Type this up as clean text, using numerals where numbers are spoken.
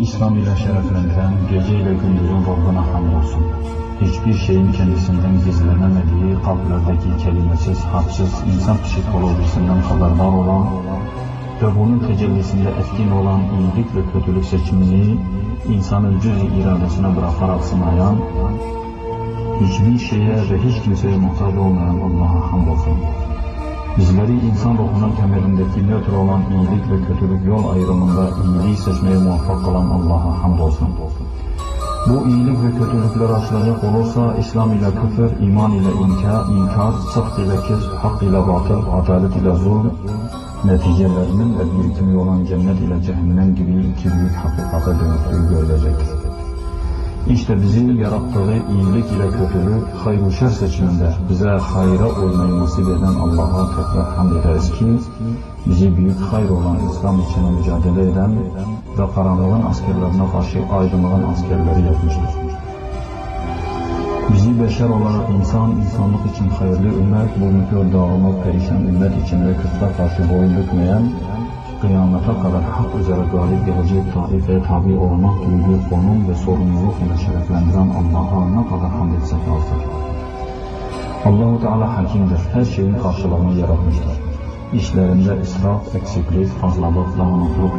İslam ile şereflendiren, gece ile gündüzün Rabbına hamdolsun. Hiçbir şeyin kendisinden gizlenemediği, kalplerdeki kelimesiz, harfsiz, insan psikolojisinden haberdar olan ve bunun tecellisinde etkin olan iyilik ve kötülük seçimini insanın cüz-i iradesine bırakarak sınayan, hiçbir şeye ve hiç kimseye muhtaç olmayan Allah'a hamdolsun. Bizleri insan ruhunun temelindeki nötr olan iyilik ve kötülük yol ayrımında iyiliği seçmeye muvaffak kılan Allah'a hamdolsun. Bu iyilik ve kötülükler açılacak olursa İslam ile küfür, iman ile inkar, sıdk ile kesb, hak ile batıl, adalet ile zulm neticelerinin ve birikimi olan cennet ile cehennem gibi iki büyük hakikate dönüştüğü görülecektir. İşte bizi yarattığı iyilik ile kötülük, hayır-ı şer seçiminde bize hayra uymayı nasip eden Allah'a tekrar hamd ederiz ki, bizi büyük hayır olan İslam için mücadele eden ve karanlığın askerlerine karşı aydınlığın askerleri yapmıştır. Bizi beşer olarak insanlık için hayırlı ümmet, bugünkü dağılmak perişan ümmet için ve kıtlığa karşı boyun bükmeyen, kıyamete kadar hak üzere galip gelecek taifeye tabi olmak gibi bir konum ve sorumluluk ile şereflendiren Allah'a ne kadar hamd etsek azdır. Allah-u Teala hakimdir, her şeyin karşılığını yaratmıştır. İşlerinde israf, eksiklik, fazlalık, dağınıklık